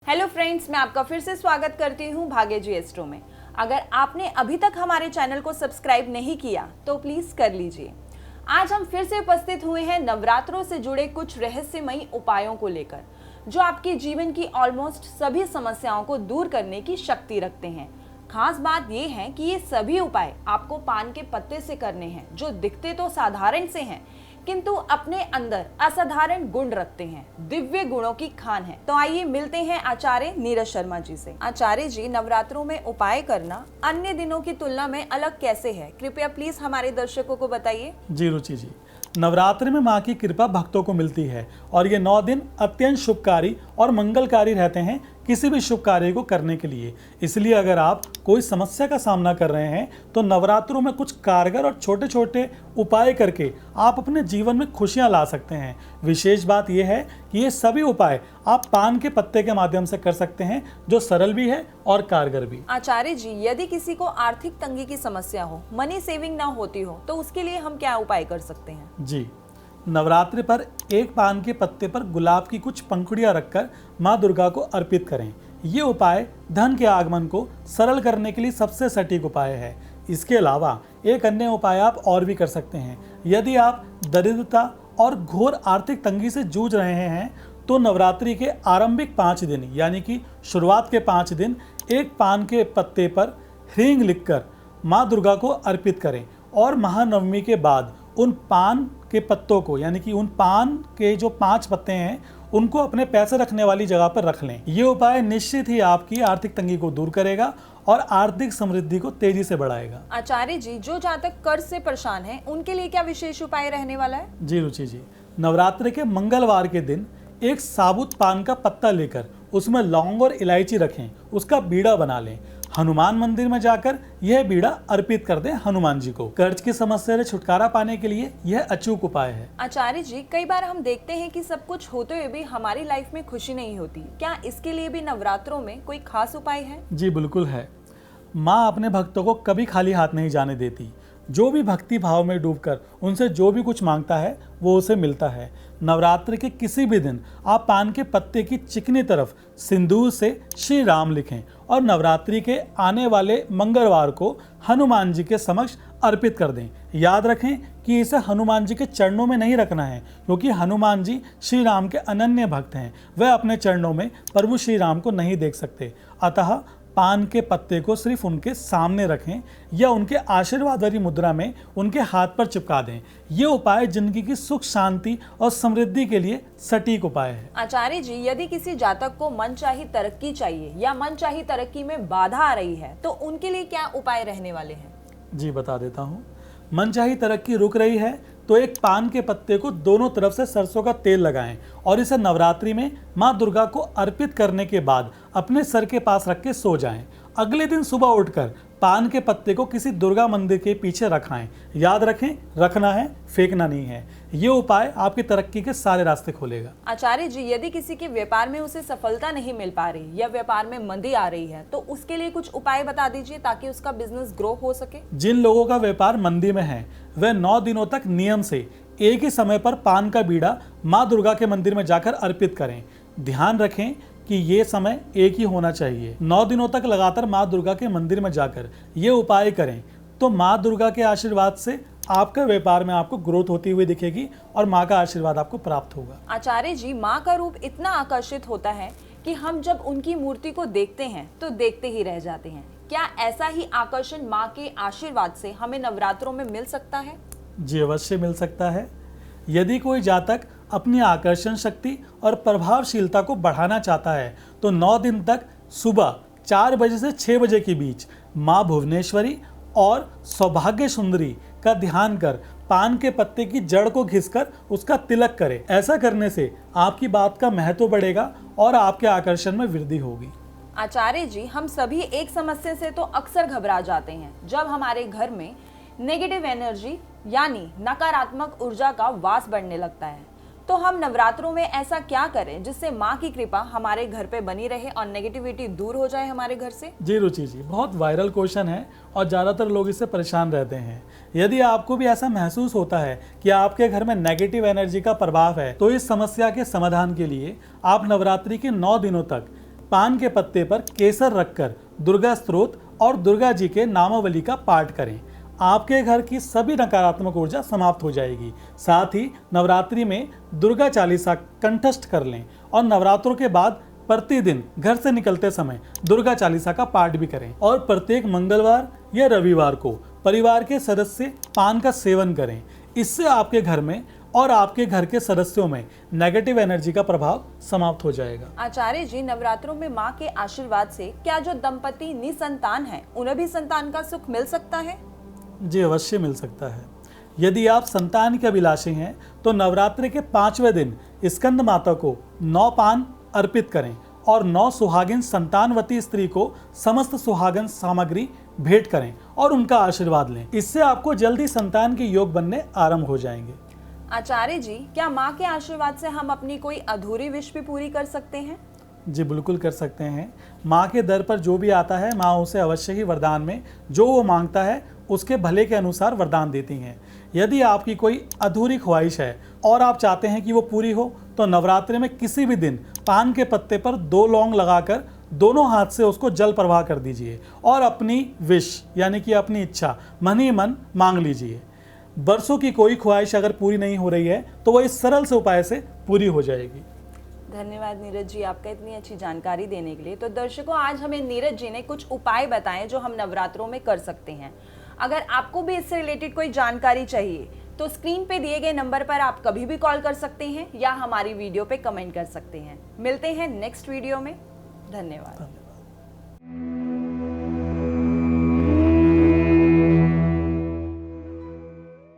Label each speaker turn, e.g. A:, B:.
A: Hello friends, मैं आपका फिर से स्वागत करती हूँ भाग्य जी एस्ट्रो में। अगर आपने अभी तक हमारे चैनल को सब्सक्राइब नहीं किया तो प्लीज कर लीजिए। आज हम फिर से उपस्थित हुए हैं नवरात्रों से जुड़े कुछ रहस्यमयी उपायों को लेकर, जो आपके जीवन की ऑलमोस्ट सभी समस्याओं को दूर करने की शक्ति रखते हैं। खास बात यह है कि ये सभी उपाय आपको पान के पत्ते से करने हैं, जो दिखते तो साधारण से हैं किंतु अपने अंदर असाधारण गुण रखते हैं, दिव्य गुणों की खान है। तो आइए मिलते हैं आचार्य नीरज शर्मा जी से। आचार्य जी, नवरात्रों में उपाय करना अन्य दिनों की तुलना में अलग कैसे है? कृपया प्लीज हमारे दर्शकों को बताइए।
B: जी रुचि जी, नवरात्रि में माँ की कृपा भक्तों को मिलती है और ये 9 दिन अत्यंत शुभकारी और मंगलकारी रहते हैं किसी भी शुभ कार्य को करने के लिए। इसलिए अगर आप कोई समस्या का सामना कर रहे हैं तो नवरात्रों में कुछ कारगर और छोटे छोटे उपाय करके आप अपने जीवन में खुशियां ला सकते हैं। विशेष बात यह है कि ये सभी उपाय आप पान के पत्ते के माध्यम से कर सकते हैं, जो सरल भी है और कारगर भी।
A: आचार्य जी, यदि किसी को आर्थिक तंगी की समस्या हो, मनी सेविंग ना होती हो, तो उसके लिए हम क्या उपाय कर सकते हैं?
B: जी, नवरात्रि पर एक पान के पत्ते पर गुलाब की कुछ पंखुड़ियां रखकर माँ दुर्गा को अर्पित करें। ये उपाय धन के आगमन को सरल करने के लिए सबसे सटीक उपाय है। इसके अलावा एक अन्य उपाय आप और भी कर सकते हैं। यदि आप दरिद्रता और घोर आर्थिक तंगी से जूझ रहे हैं तो नवरात्रि के आरंभिक 5 दिन यानी कि शुरुआत के 5 दिन एक पान के पत्ते पर ह्रींग लिखकर माँ दुर्गा को अर्पित करें और महानवमी के बाद उन पान के पत्तों को यानी कि उन पान के जो 5 पत्ते हैं उनको अपने पैसे रखने वाली जगह पर रख लें। ये उपाय निश्चित ही आपकी आर्थिक तंगी को दूर करेगा और आर्थिक समृद्धि को तेजी से बढ़ाएगा।
A: आचार्य जी, जो जातक कर्ज से परेशान हैं, उनके लिए क्या विशेष उपाय रहने वाला है?
B: जी रुचि जी, नवरात्रि के मंगलवार के दिन एक साबुत पान का पत्ता लेकर उसमें लौंग और इलायची रखें, उसका बीड़ा बना लें। हनुमान मंदिर में जाकर यह बीड़ा अर्पित कर दें हनुमान जी को। कर्ज की समस्या से छुटकारा पाने के लिए यह अचूक उपाय है।
A: आचार्य जी, कई बार हम देखते हैं कि सब कुछ होते हुए भी हमारी लाइफ में खुशी नहीं होती। क्या इसके लिए भी नवरात्रों में कोई खास उपाय है?
B: जी बिल्कुल है। माँ अपने भक्तों को कभी खाली हाथ नहीं जाने देती। जो भी भक्ति भाव में डूबकर उनसे जो भी कुछ मांगता है वो उसे मिलता है। नवरात्रि के किसी भी दिन आप पान के पत्ते की चिकनी तरफ सिंदूर से श्री राम लिखें और नवरात्रि के आने वाले मंगलवार को हनुमान जी के समक्ष अर्पित कर दें। याद रखें कि इसे हनुमान जी के चरणों में नहीं रखना है, क्योंकि हनुमान जी श्री राम के अनन्य भक्त हैं। वह अपने चरणों में प्रभु श्री राम को नहीं देख सकते। अतः पान के पत्ते को सिर्फ उनके सामने रखें या उनके आशीर्वाद वाली मुद्रा में उनके हाथ पर चिपका दें। ये उपाय जिंदगी की सुख शांति और समृद्धि के लिए सटीक उपाय है।
A: आचार्य जी, यदि किसी जातक को मनचाही तरक्की चाहिए या मनचाही तरक्की में बाधा आ रही है तो उनके लिए क्या उपाय रहने वाले हैं?
B: जी बता देता हूँ। मनचाही तरक्की रुक रही है तो एक पान के पत्ते को दोनों तरफ से सरसों का तेल लगाएं और इसे नवरात्रि में माँ दुर्गा को अर्पित करने के बाद अपने सर के पास रख के सो जाएं। अगले दिन सुबह उठकर पान के पत्ते को किसी दुर्गा मंदिर के पीछे रखाएं। याद रखें, रखना है, फेंकना नहीं है। ये उपाय आपकी तरक्की के सारे रास्ते खोलेगा।
A: आचार्य जी, यदि किसी के व्यापार में उसे सफलता नहीं मिल पा रही या व्यापार में मंदी आ रही है तो उसके लिए कुछ उपाय बता दीजिए ताकि उसका बिजनेस ग्रो हो सके।
B: जिन लोगों का व्यापार मंदी में है वह 9 दिनों तक नियम से एक ही समय पर पान का बीड़ा माँ दुर्गा के मंदिर में जाकर अर्पित करें। ध्यान रखें कि ये समय एक ही होना चाहिए। 9 दिनों तक लगातार माँ दुर्गा के मंदिर में जाकर ये उपाय करें तो माँ दुर्गा के आशीर्वाद से आपके व्यापार में आपको ग्रोथ होती हुई दिखेगी और माँ का आशीर्वाद आपको प्राप्त होगा।
A: आचार्य जी, माँ का रूप इतना आकर्षित होता है कि हम जब उनकी मूर्ति को देखते हैं तो देखते ही रह जाते हैं। क्या ऐसा ही आकर्षण माँ के आशीर्वाद से हमें नवरात्रों में मिल सकता है?
B: जी अवश्य मिल सकता है। यदि कोई जातक अपनी आकर्षण शक्ति और प्रभावशीलता को बढ़ाना चाहता है तो 9 दिन तक सुबह 4 बजे से 6 बजे के बीच माँ भुवनेश्वरी और सौभाग्य सुंदरी का ध्यान कर पान के पत्ते की जड़ को घिसकर उसका तिलक करें। ऐसा करने से आपकी बात का महत्व बढ़ेगा और आपके आकर्षण में वृद्धि होगी।
A: आचार्य जी, हम सभी एक समस्या से तो अक्सर घबरा जाते हैं जब हमारे घर में नेगेटिव एनर्जी यानी नकारात्मक ऊर्जा का वास बढ़ने लगता है। तो हम नवरात्रों में ऐसा क्या करें जिससे माँ की कृपा हमारे घर पे बनी रहे और नेगेटिविटी दूर हो जाए हमारे घर से?
B: जी रुचि जी, बहुत वायरल क्वेश्चन है और ज़्यादातर लोग इससे परेशान रहते हैं। यदि आपको भी ऐसा महसूस होता है कि आपके घर में नेगेटिव एनर्जी का प्रभाव है तो इस समस्या के समाधान के लिए आप नवरात्रि के 9 दिनों तक पान के पत्ते पर केसर रखकर दुर्गा स्तोत्र और दुर्गा जी के नामावली का पाठ करें। आपके घर की सभी नकारात्मक ऊर्जा समाप्त हो जाएगी। साथ ही नवरात्रि में दुर्गा चालीसा कंठस्थ कर लें और नवरात्रों के बाद प्रतिदिन घर से निकलते समय दुर्गा चालीसा का पाठ भी करें। और प्रत्येक मंगलवार या रविवार को परिवार के सदस्य पान का सेवन करें। इससे आपके घर में और आपके घर के सदस्यों में नेगेटिव एनर्जी का प्रभाव समाप्त हो जाएगा।
A: आचार्य जी, नवरात्रों में माँ के आशीर्वाद से क्या जो दंपति निसंतान हैं उन्हें भी संतान का सुख मिल सकता है?
B: जी अवश्य मिल सकता है। यदि आप संतान के अभिलाषी हैं तो नवरात्रि के 5वें दिन स्कंद माता को 9 पान अर्पित करें और 9 सुहागिन संतानवती स्त्री को समस्त सुहागन सामग्री भेंट करें और उनका आशीर्वाद लें। इससे आपको जल्दी संतान के योग बनने आरंभ हो जाएंगे।
A: आचार्य जी, क्या माँ के आशीर्वाद से हम अपनी कोई अधूरी विश भी पूरी कर सकते हैं?
B: जी बिल्कुल कर सकते हैं। माँ के दर पर जो भी आता है माँ उसे अवश्य ही वरदान में जो वो मांगता है उसके भले के अनुसार वरदान देती हैं। यदि आपकी कोई अधूरी ख्वाहिश है और आप चाहते हैं कि वो पूरी हो तो नवरात्रि में किसी भी दिन पान के पत्ते पर 2 लौंग लगाकर दोनों हाथ से उसको जल प्रवाह कर दीजिए और अपनी विश यानी कि अपनी इच्छा मन ही मन मांग लीजिए। बरसों की कोई ख्वाहिश अगर पूरी नहीं हो रही है तो वो इस सरल से उपाय से पूरी हो जाएगी।
A: धन्यवाद नीरज जी आपका इतनी अच्छी जानकारी देने के लिए। तो दर्शकों, आज हमें नीरज जी ने कुछ उपाय बताए जो हम नवरात्रों में कर सकते हैं। अगर आपको भी इससे रिलेटेड कोई जानकारी चाहिए तो स्क्रीन पे दिए गए नंबर पर आप कभी भी कॉल कर सकते हैं या हमारी वीडियो पे कमेंट कर सकते हैं। मिलते हैं नेक्स्ट वीडियो में। धन्यवाद।